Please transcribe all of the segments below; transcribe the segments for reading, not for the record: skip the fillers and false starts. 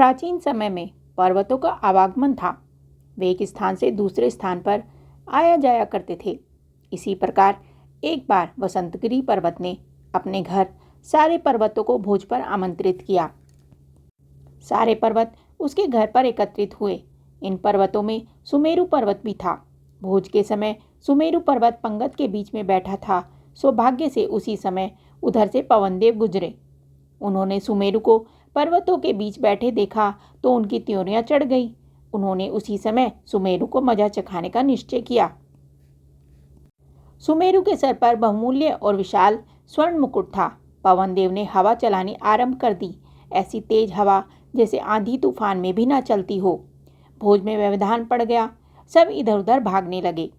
प्राचीन समय में पर्वतों का आवागमन था। वे एक स्थान से दूसरे स्थान पर आया जाया करते थे। इसी प्रकार एक बार वसंतगिरी पर्वत ने अपने घर सारे पर्वतों को भोज पर आमंत्रित किया। सारे पर्वत उसके घर पर एकत्रित हुए। इन पर्वतों में सुमेरु पर्वत भी था। भोज के समय सुमेरु पर्वत पंगत के बीच में बैठा था। सौभाग्य से उसी समय उधर से पवनदेव गुजरे। उन्होंने सुमेरु को पर्वतों के बीच बैठे देखा तो उनकी त्योरियां चढ़ गई। उन्होंने उसी समय सुमेरु को मजा चखाने का निश्चय किया। सुमेरु के सर पर बहुमूल्य और विशाल स्वर्ण मुकुट था। पवनदेव ने हवा चलानी आरंभ कर दी, ऐसी तेज हवा जैसे आंधी तूफान में भी ना चलती हो। भोज में व्यवधान पड़ गया। सब इधर उधर भागने लगे।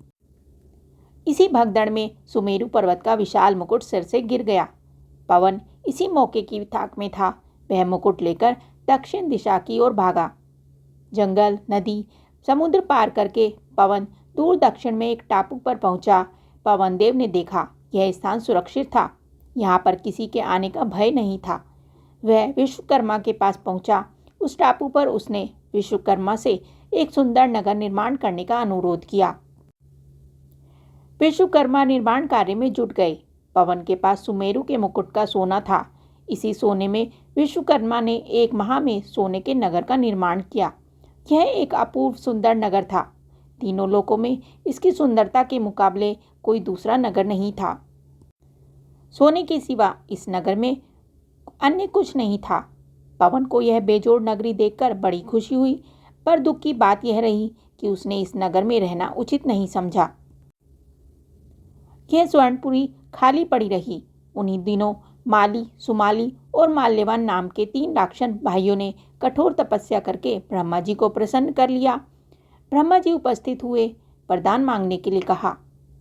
इसी भगदड़ में सुमेरु पर्वत का विशाल मुकुट सिर से गिर गया। पवन इसी मौके की ताक में था। वह मुकुट लेकर दक्षिण दिशा की ओर भागा। जंगल, नदी, समुद्र पार करके पवन दूर दक्षिण में एक टापू पर पहुंचा। पवनदेव ने देखा यह स्थान सुरक्षित था। यहाँ पर किसी के आने का भय नहीं था। वह विश्वकर्मा के पास पहुंचा। उस टापू पर उसने विश्वकर्मा से एक सुंदर नगर निर्माण करने का अनुरोध किया। विश्वकर्मा निर्माण कार्य में जुट गए। पवन के पास सुमेरु के मुकुट का सोना था। इसी सोने में विश्वकर्मा ने 1 माह में सोने के नगर का निर्माण किया। यह एक अपूर्व सुंदर नगर था। तीनों लोकों में इसकी सुंदरता के मुकाबले कोई दूसरा नगर नहीं था। सोने के सिवा इस नगर में अन्य कुछ नहीं था। पवन को यह बेजोड़ नगरी देखकर बड़ी खुशी हुई, पर दुख की बात यह रही कि उसने इस नगर में रहना उचित नहीं समझा। यह स्वर्णपुरी खाली पड़ी रही। उन्हीं दिनों माली, सुमाली और माल्यवान नाम के 3 राक्षस भाइयों ने कठोर तपस्या करके ब्रह्मा जी को प्रसन्न कर लिया। ब्रह्मा जी उपस्थित हुए, वरदान मांगने के लिए कहा।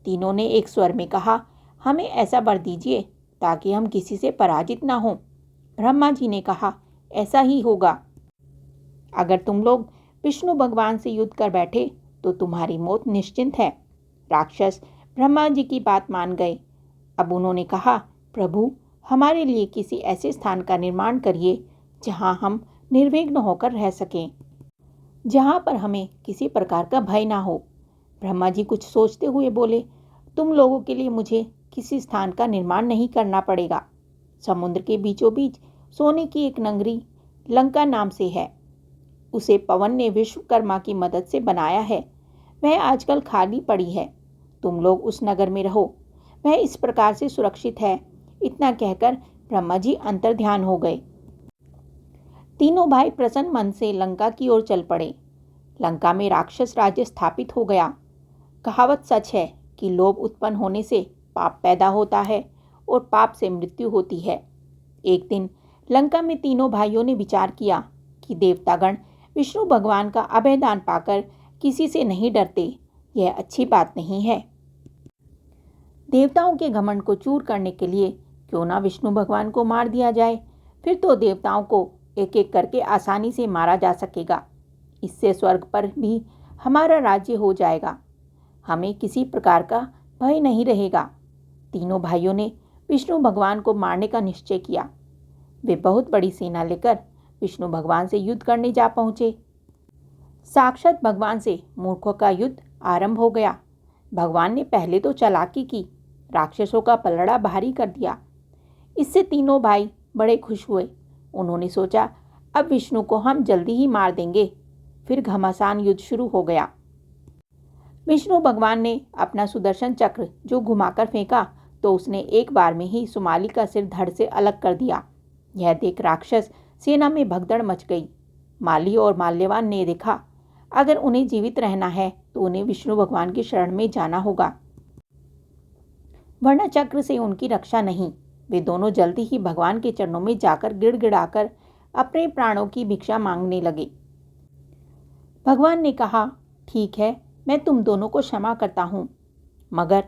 तीनों ने एक स्वर में कहा, हमें ऐसा वर दीजिए ताकि हम किसी से पराजित ना हों। ब्रह्मा जी ने कहा, ऐसा ही होगा। अगर तुम लोग विष्णु भगवान से युद्ध कर बैठे तो तुम्हारी मौत निश्चिंत है। राक्षस ब्रह्मा जी की बात मान गए। अब उन्होंने कहा, प्रभु, हमारे लिए किसी ऐसे स्थान का निर्माण करिए जहां हम निर्विघ्न होकर रह सकें, जहां पर हमें किसी प्रकार का भय ना हो। ब्रह्मा जी कुछ सोचते हुए बोले, तुम लोगों के लिए मुझे किसी स्थान का निर्माण नहीं करना पड़ेगा। समुद्र के बीचों बीच सोने की एक नगरी लंका नाम से है। उसे पवन ने विश्वकर्मा की मदद से बनाया है। वह आजकल खाली पड़ी है। तुम लोग उस नगर में रहो। वह इस प्रकार से सुरक्षित है। इतना कहकर ब्रह्मा जी अंतर्ध्यान हो गए। तीनों भाई प्रसन्न मन से लंका की ओर चल पड़े। लंका में राक्षस राज्य स्थापित हो गया। कहावत सच है कि लोभ उत्पन्न होने से पाप पैदा होता है और पाप से मृत्यु होती है। एक दिन लंका में तीनों भाइयों ने विचार किया कि देवतागण विष्णु भगवान का अभयदान पाकर किसी से नहीं डरते। यह अच्छी बात नहीं है। देवताओं के घमंड को चूर करने के लिए क्यों ना विष्णु भगवान को मार दिया जाए। फिर तो देवताओं को एक एक करके आसानी से मारा जा सकेगा। इससे स्वर्ग पर भी हमारा राज्य हो जाएगा। हमें किसी प्रकार का भय नहीं रहेगा। तीनों भाइयों ने विष्णु भगवान को मारने का निश्चय किया। वे बहुत बड़ी सेना लेकर विष्णु भगवान से युद्ध करने जा पहुंचे। साक्षात भगवान से मूर्खों का युद्ध आरंभ हो गया। भगवान ने पहले तो चालाकी की, राक्षसों का पलड़ा भारी कर दिया। इससे तीनों भाई बड़े खुश हुए। उन्होंने सोचा, अब विष्णु को हम जल्दी ही मार देंगे। फिर घमासान युद्ध शुरू हो गया। विष्णु भगवान ने अपना सुदर्शन चक्र जो घुमाकर फेंका तो उसने एक बार में ही सुमाली का सिर धड़ से अलग कर दिया। यह देख राक्षस सेना में भगदड़ मच गई। माली और माल्यवान ने देखा, अगर उन्हें जीवित रहना है तो उन्हें विष्णु भगवान की शरण में जाना होगा, वरना चक्र से उनकी रक्षा नहीं। वे दोनों जल्दी ही भगवान के चरणों में जाकर गिड़गिड़ाकर अपने प्राणों की भिक्षा मांगने लगे। भगवान ने कहा, ठीक है, मैं तुम दोनों को क्षमा करता हूँ, मगर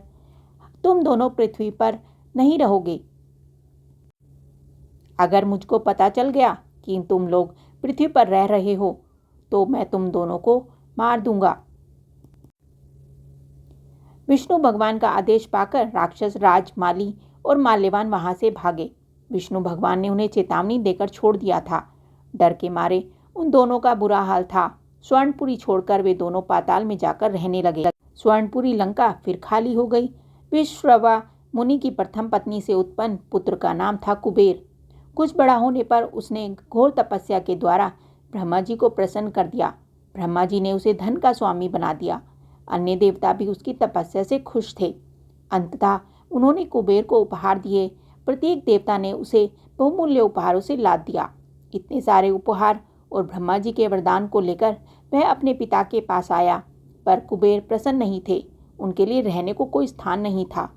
तुम दोनों पृथ्वी पर नहीं रहोगे। अगर मुझको पता चल गया कि तुम लोग पृथ्वी पर रह रहे हो तो मैं तुम दोनों को मार दूंगा। विष्णु भगवान का आदेश पाकर राक्षस राज, माली और माल्यवान वहां से भागे। विष्णु भगवान ने उन्हें चेतावनी देकर छोड़ दिया था। डर के मारे उन दोनों का बुरा हाल था। स्वर्णपुरी छोड़कर वे दोनों पाताल में जाकर रहने लगे। स्वर्णपुरी लंका फिर खाली हो गई। विश्रवा मुनि की प्रथम पत्नी से उत्पन्न पुत्र का नाम था कुबेर। कुछ बड़ा होने पर उसने घोर तपस्या के द्वारा ब्रह्मा जी को प्रसन्न कर दिया। ब्रह्मा जी ने उसे धन का स्वामी बना दिया। अन्य देवता भी उसकी तपस्या से खुश थे। अंततः उन्होंने कुबेर को उपहार दिए। प्रत्येक देवता ने उसे बहुमूल्य उपहारों से लाद दिया। इतने सारे उपहार और ब्रह्मा जी के वरदान को लेकर वह अपने पिता के पास आया, पर कुबेर प्रसन्न नहीं थे। उनके लिए रहने को कोई स्थान नहीं था।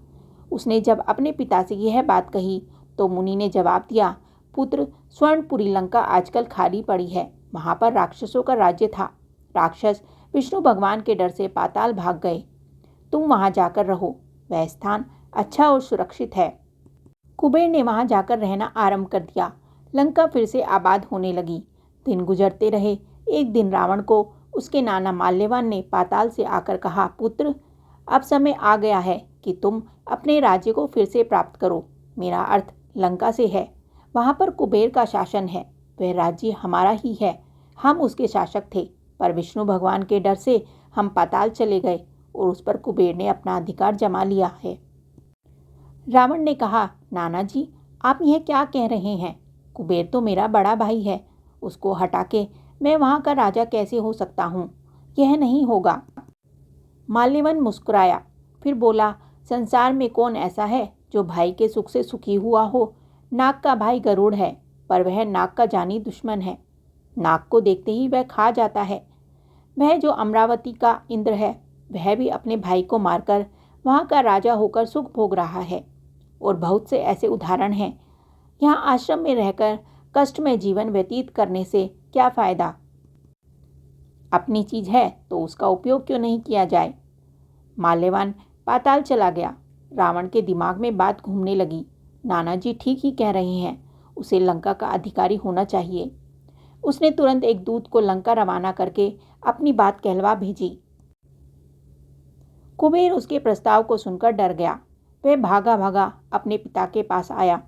उसने जब अपने पिता से यह बात कही तो मुनि ने जवाब दिया, पुत्र, स्वर्णपुरी लंका आजकल खाली पड़ी है। वहां पर राक्षसों का राज्य था। राक्षस विष्णु भगवान के डर से पाताल भाग गए। तुम वहां जाकर रहो, वह स्थान अच्छा और सुरक्षित है। कुबेर ने वहां जाकर रहना आरंभ कर दिया। लंका फिर से आबाद होने लगी। दिन गुजरते रहे। एक दिन रावण को उसके नाना माल्यवान ने पाताल से आकर कहा, पुत्र, अब समय आ गया है कि तुम अपने राज्य को फिर से प्राप्त करो। मेरा अर्थ लंका से है। वहां पर कुबेर का शासन है। वह राज्य हमारा ही है। हम उसके शासक थे, पर विष्णु भगवान के डर से हम पाताल चले गए और उस पर कुबेर ने अपना अधिकार जमा लिया है। रावण ने कहा, नाना जी, आप यह क्या कह रहे हैं? कुबेर तो मेरा बड़ा भाई है। उसको हटा के मैं वहां का राजा कैसे हो सकता हूँ? यह नहीं होगा। माल्यवन मुस्कुराया, फिर बोला, संसार में कौन ऐसा है जो भाई के सुख से सुखी हुआ हो? नाग का भाई गरुड़ है, पर वह नाग का जानी दुश्मन है। नाग को देखते ही वह खा जाता है। वह जो अमरावती का इंद्र है, वह भी अपने भाई को मारकर वहां का राजा होकर सुख भोग रहा है। और बहुत से ऐसे उदाहरण हैं। यहाँ आश्रम में रहकर कष्ट में जीवन व्यतीत करने से क्या फायदा? अपनी चीज है तो उसका उपयोग क्यों नहीं किया जाए? माल्यवान पाताल चला गया। रावण के दिमाग में बात घूमने लगी। नाना जी ठीक ही कह रहे हैं, उसे लंका का अधिकारी होना चाहिए। उसने तुरंत एक दूत को लंका रवाना करके अपनी बात कहलवा भेजी। कुबेर उसके प्रस्ताव को सुनकर डर गया। वह भागा भागा अपने पिता के पास आया।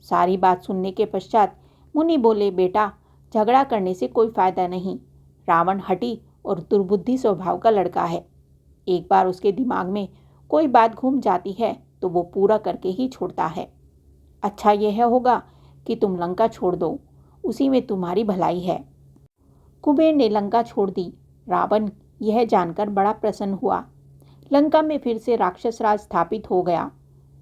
सारी बात सुनने के पश्चात मुनि बोले, बेटा, झगड़ा करने से कोई फायदा नहीं। रावण हठी और दुर्बुद्धि स्वभाव का लड़का है। एक बार उसके दिमाग में कोई बात घूम जाती है तो वो पूरा करके ही छोड़ता है। अच्छा यह होगा कि तुम लंका छोड़ दो, उसी में तुम्हारी भलाई है। कुबेर ने लंका छोड़ दी। रावण यह जानकर बड़ा प्रसन्न हुआ। लंका में फिर से राक्षस राज स्थापित हो गया।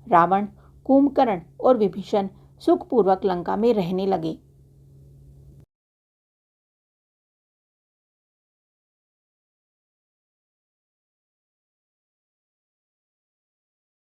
रावण, कुंभकर्ण और विभीषण सुखपूर्वक लंका में रहने लगे।